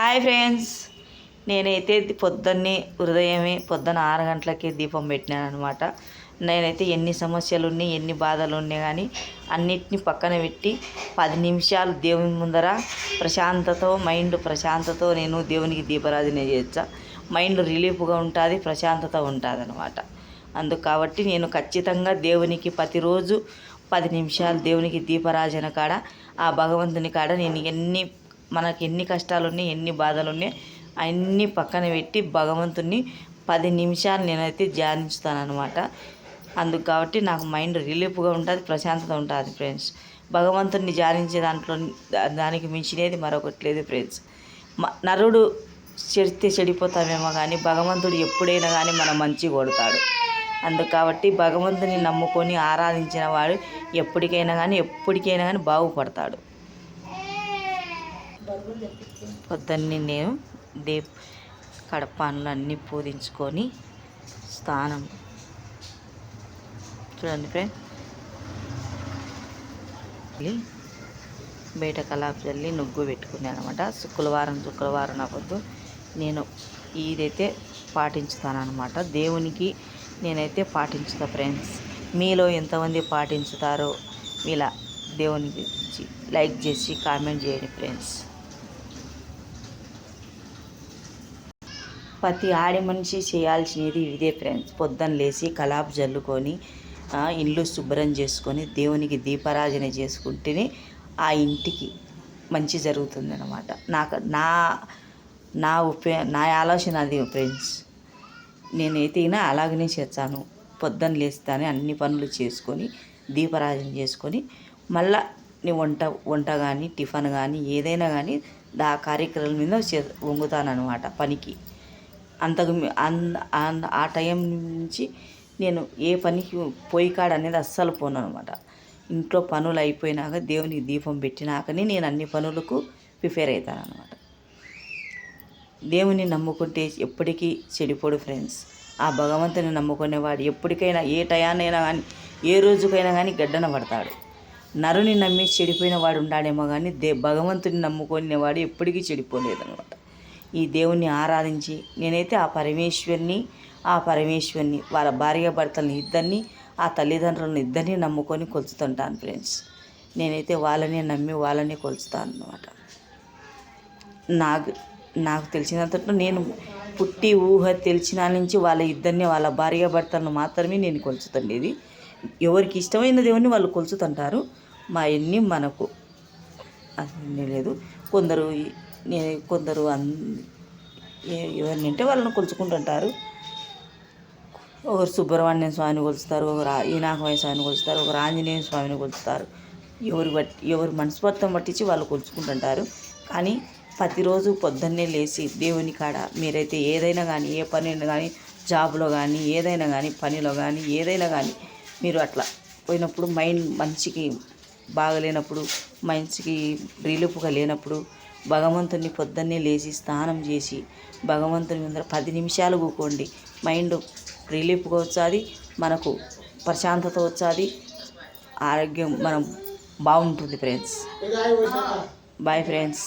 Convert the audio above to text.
Hi friends, నేనైతే పొద్దున్నే పొద్దున్న 6 గంటలకే దీపం పెట్టినాను అనమాట. నేనైతే ఎన్ని సమస్యలు ఉన్నాయి, ఎన్ని బాధలు ఉన్నాయి కానీ అన్నిటినీ పక్కన పెట్టి 10 నిమిషాలు దేవుని ముందర మైండ్ ప్రశాంతతో నేను దేవునికి దీపారాధన చేయొచ్చా. మైండ్ రిలీఫ్గా ఉంటుంది, ప్రశాంతత ఉంటుంది అనమాట. అందుకు కాబట్టి నేను ఖచ్చితంగా దేవునికి ప్రతిరోజు 10 నిమిషాలు దేవునికి దీపారాధన కాడ, ఆ భగవంతుని కాడ నేను మనకి ఎన్ని కష్టాలు ఉన్నాయి, ఎన్ని బాధలు ఉన్నాయి అన్నీ పక్కన పెట్టి భగవంతుని 10 నిమిషాలు నేనైతే ధ్యానిస్తానమాట. అందుకు కాబట్టి నాకు మైండ్ రిలీఫ్గా ఉంటుంది, ప్రశాంతత ఉంటుంది ఫ్రెండ్స్. భగవంతుని ధ్యానించే దానికి మించినది మరొకటి లేదు ఫ్రెండ్స్. నరుడు చెడిపోతామేమో కానీ భగవంతుడు ఎప్పుడైనా కానీ మన మంచి కొడతాడు. అందుకు కాబట్టి భగవంతుని నమ్ముకొని ఆరాధించిన వాడు ఎప్పటికైనా కానీ బాగుపడతాడు. పొద్దున్నే నేను కడపనులు అన్నీ పూజించుకొని స్నానం చూడండి ఫ్రెండ్, బయట కలాపు చల్లి నుగ్గు పెట్టుకున్నాను అనమాట. శుక్రవారం అవ్వద్దు నేను ఇదైతే పాటించుతానమాట. దేవునికి నేనైతే పాటించుతా ఫ్రెండ్స్. మీలో ఎంతమంది పాటించుతారో ఇలా దేవునికి లైక్ చేసి కామెంట్ చేయండి ఫ్రెండ్స్. ప్రతి ఆడి మనిషి చేయాల్సినది ఇదే ఫ్రెండ్స్. పొద్దున్న లేచి కలాపు జల్లుకొని ఇల్లు శుభ్రం చేసుకొని దేవునికి దీపారాధన చేసుకుంటేనే ఆ ఇంటికి మంచి జరుగుతుంది అన్నమాట. నా ఆలోచన అది ఫ్రెండ్స్. నేనైతే అలాగనే చేస్తాను. పొద్దున్న లేస్తానే అన్ని పనులు చేసుకొని దీపారాధన చేసుకొని మళ్ళీ నీ వంట కానీ టిఫిన్ కానీ ఏదైనా కానీ ఆ కార్యక్రమం మీద వంగుతానమాట పనికి. ఆ టైం నుంచి నేను ఏ పనికి కాడ అనేది అస్సలు పోను అనమాట. ఇంట్లో పనులు అయిపోయినాక దేవునికి దీపం పెట్టినాకనే నేను అన్ని పనులకు ప్రిపేర్ అవుతాను అనమాట. దేవుని నమ్ముకుంటే ఎప్పటికీ చెడిపోడు ఫ్రెండ్స్. ఆ భగవంతుని నమ్ముకునేవాడు ఎప్పటికైనా ఏ టయాన్నైనా కానీ ఏ రోజుకైనా కానీ గడ్డన పడతాడు. నరుని నమ్మి చెడిపోయిన వాడు ఉన్నాడేమో కానీ భగవంతుని నమ్ముకునేవాడు ఎప్పటికీ చెడిపోలేదు అనమాట. ఈ దేవుణ్ణి ఆరాధించి నేనైతే ఆ పరమేశ్వరిని వాళ్ళ భార్యాభర్తలని ఇద్దరిని, ఆ తల్లిదండ్రులను ఇద్దరిని నమ్ముకొని కొలుచుతుంటాను ఫ్రెండ్స్. నేనైతే వాళ్ళని నమ్మి వాళ్ళని కొలుచుతాను అనమాట. నాకు తెలిసినంతట్లో నేను పుట్టి తెలిసిన నుంచి వాళ్ళ భార్యాభర్తలను మాత్రమే నేను కొలుచుతుండేది. ఎవరికి ఇష్టమైన దేవుని వాళ్ళు కొలుచుతుంటారు. మా అన్నీ మనకు అన్నీ లేదు. కొందరు ఎవరినంటే వాళ్ళని కొలుచుకుంటుంటారు. ఒకరు సుబ్రహ్మణ్య స్వామిని కొలుస్తారు, ఒకరు ఈనాకమయ్య స్వామిని కొలుస్తారు, ఒకరు ఆంజనేయ స్వామిని కొలుస్తారు. ఎవరి మనస్పర్ధం పట్టించి వాళ్ళు కొలుచుకుంటుంటారు. కానీ ప్రతిరోజు పొద్దున్నే లేచి దేవుని కాడ మీరైతే ఏదైనా కానీ ఏ పని కానీ జాబ్లో కానీ ఏదైనా కానీ పనిలో కానీ ఏదైనా కానీ మీరు అట్లా పోయినప్పుడు మైండ్ మనిషికి బాగలేనప్పుడు, మనిషికి రిలీఫ్గా లేనప్పుడు భగవంతుని పొద్దున్నే లేచి స్నానం చేసి భగవంతుని ముందర 10 నిమిషాలు కూకోండి. మైండ్ రిలీఫ్గా వచ్చేది, మనకు ప్రశాంతత వచ్చేది, ఆరోగ్యం మనం బాగుంటుంది ఫ్రెండ్స్. Bye friends.